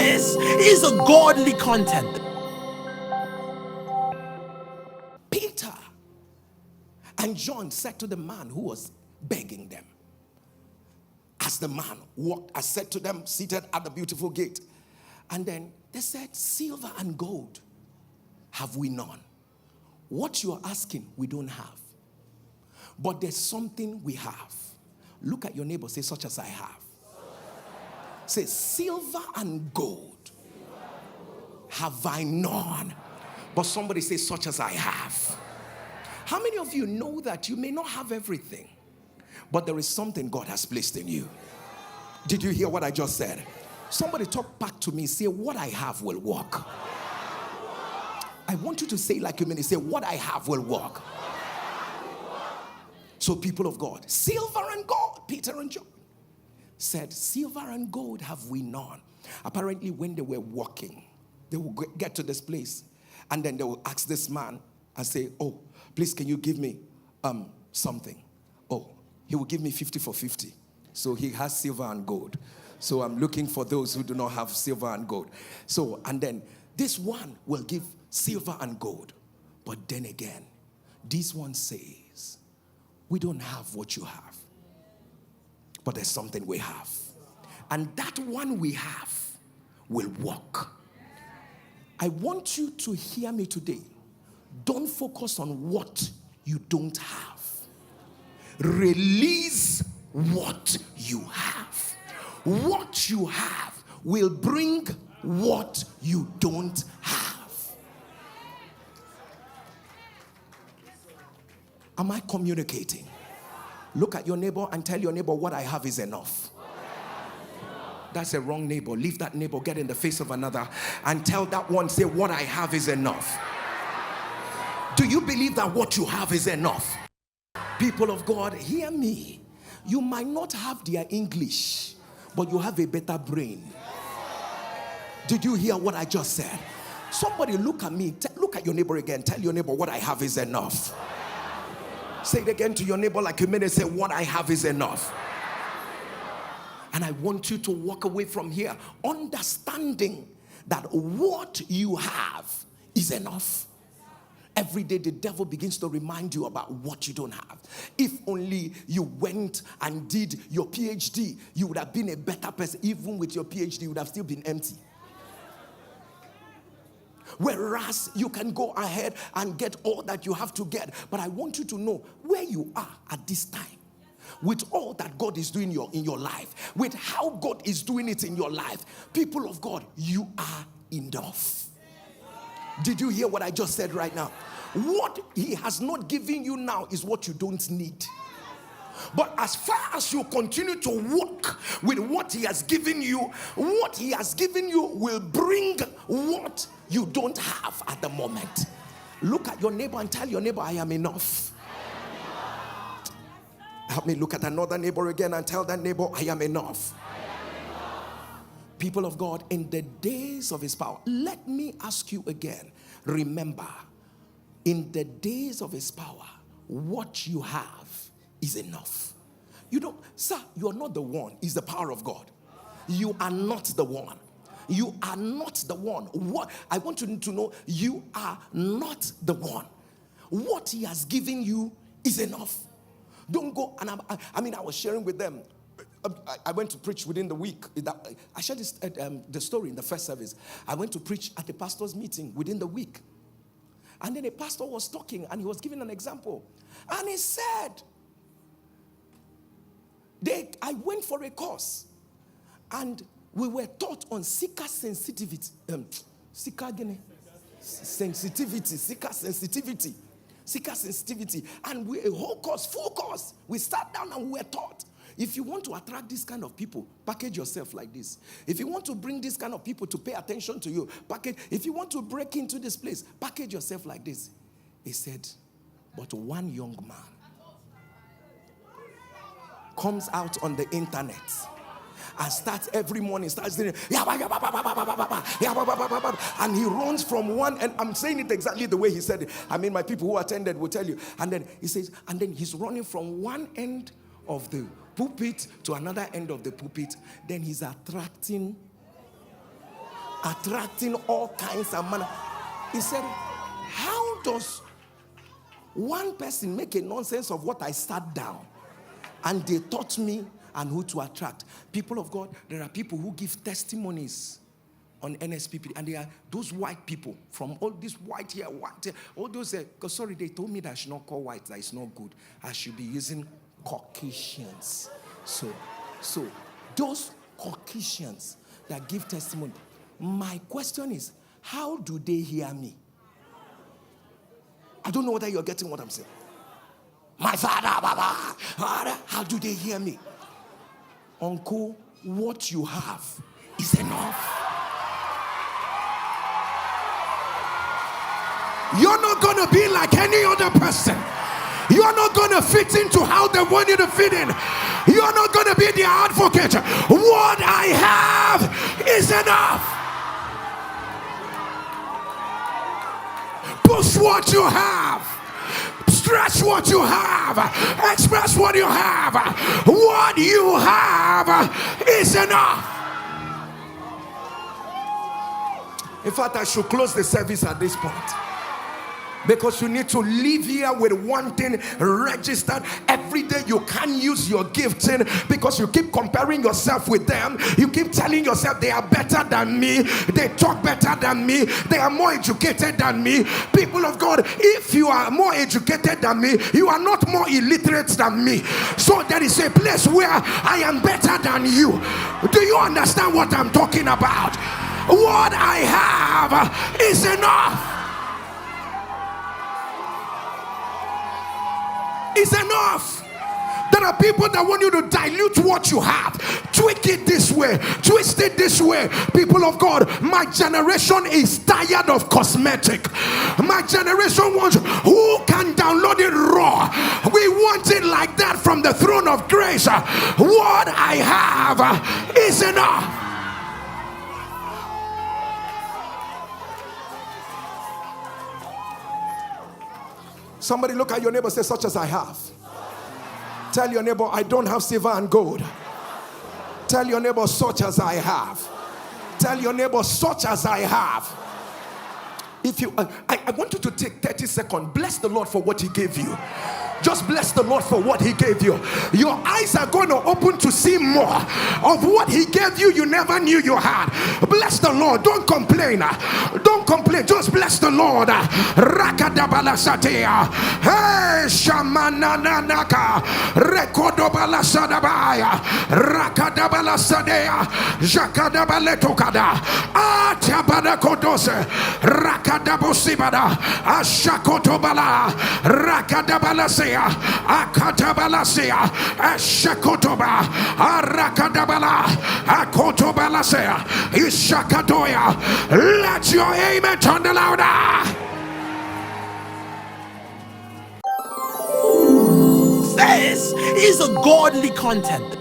This is a godly content. Peter and John said to the man who was begging them, as the man walked, I said to them, seated at the beautiful gate. And then they said, silver and gold have we none. What you're asking, we don't have. But there's something we have. Look at your neighbor, say, such as I have. Say, silver and gold have I none. But somebody say, such as I have. How many of you know that you may not have everything, but there is something God has placed in you? Did you hear what I just said? Somebody talk back to me. Say, what I have will work. I want you to say like you mean it. Say, what I have will work. So people of God, silver and gold, Peter and John said, silver and gold have we none. Apparently when they were walking, they will get to this place and then they will ask this man and say, oh, please can you give me something? Oh, he will give me 50 for 50. So he has silver and gold. So I'm looking for those who do not have silver and gold. So, and then this one will give silver and gold. But then again, this one says, we don't have what you have, but there's something we have. And that one we have will work. I want you to hear me today. Don't focus on what you don't have. Release what you have. What you have will bring what you don't have. Am I communicating? Look at your neighbor and tell your neighbor, what I have is enough. That's a wrong neighbor. Leave that neighbor, get in the face of another and tell that one, say, what I have is enough. Do you believe that what you have is enough? People of God, hear me. You might not have their English, but you have a better brain. Did you hear what I just said? Somebody look at me. Look at your neighbor again. Tell your neighbor, what I have is enough. Say it again to your neighbor like you made it. Say, what I have is enough. And I want you to walk away from here understanding that what you have is enough. Every day the devil begins to remind you about what you don't have. If only you went and did your PhD, you would have been a better person. Even with your PhD, you would have still been empty. Whereas you can go ahead and get all that you have to get. But I want you to know where you are at this time. With all that God is doing in your life. With how God is doing it in your life. People of God, you are enough. Did you hear what I just said right now? What he has not given you now is what you don't need. But as far as you continue to walk with what he has given you, what he has given you will bring what you don't have at the moment. Look at your neighbor and tell your neighbor, I am enough. Help me look at another neighbor again and tell that neighbor, I am enough. People of God, in the days of his power, let me ask you again, remember, in the days of his power, what you have is enough. You don't, sir, you are not the one. It's the power of God. You are not the one. You are not the one. What I want you to know, you are not the one. What he has given you is enough. Don't go, and I was sharing with them. I went to preach within the week. I shared the story in the first service. I went to preach at the pastor's meeting within the week. And then a pastor was talking and he was giving an example. And he said, I went for a course and we were taught on seeker sensitivity. Seeker sensitivity. And a whole course, full course. We sat down and we were taught. If you want to attract this kind of people, package yourself like this. If you want to bring this kind of people to pay attention to you, package. If you want to break into this place, package yourself like this. He said, but one young man comes out on the internet and starts every morning, starts doing, and he runs from one, and I'm saying it exactly the way he said it. I mean, my people who attended will tell you. And then he says, and then he's running from one end of the pulpit to another end of the pulpit. Then he's attracting attracting all kinds of money. He said, how does one person make a nonsense of what I sat down and they taught me and who to attract? People of God, there are people who give testimonies on NSPPD, and they are those white people from all this white here, all those, because sorry, they told me that I should not call white, that it's not good. I should be using Caucasians. So those Caucasians that give testimony, my question is, how do they hear me? I don't know whether you're getting what I'm saying. My father, how do they hear me? Uncle, what you have is enough. You're not going to be like any other person. You're not going to fit into how they want you to fit in. You're not going to be their advocate. What I have is enough. Push what you have. Stretch what you have. Express what you have. What you have is enough. In fact, I should close the service at this point, because you need to live here with one thing registered. Every day you can't use your gifting because you keep comparing yourself with them. You keep telling yourself they are better than me, they talk better than me, they are more educated than me. People of God, if you are more educated than me, you are not more illiterate than me. So there is a place where I am better than you. Do you understand what I'm talking about? What I have is enough. Is enough. There are people that want you to dilute what you have, tweak it this way, twist it this way. People of God, my generation is tired of cosmetic. My generation wants, who can download it raw? We want it like that from the throne of grace. What I have is enough. Somebody look at your neighbor, say, such as I have. Tell your neighbor, I don't have silver and gold. Tell your neighbor, such as I have. Tell your neighbor, such as I have. If you, I want you to take 30 seconds. Bless the Lord for what he gave you. Just bless the Lord for what he gave you. Your eyes are going to open to see more of what he gave you you never knew you had. Bless the Lord. Don't complain. Don't complain. Just bless the Lord. Rakadabalasatea. Hey, shamananaka. Rekodobalasadabaya. Rakadabalasadea. Jakadabaletokada. Atabadakodose. Rakadabosibada. Ashakotobala. Rakadabalasea. Akatabalasia, Ashakotoba, Arakadabala, Akotobalasea, Ishakadoya. Let your amen turn the louder. This is a godly content.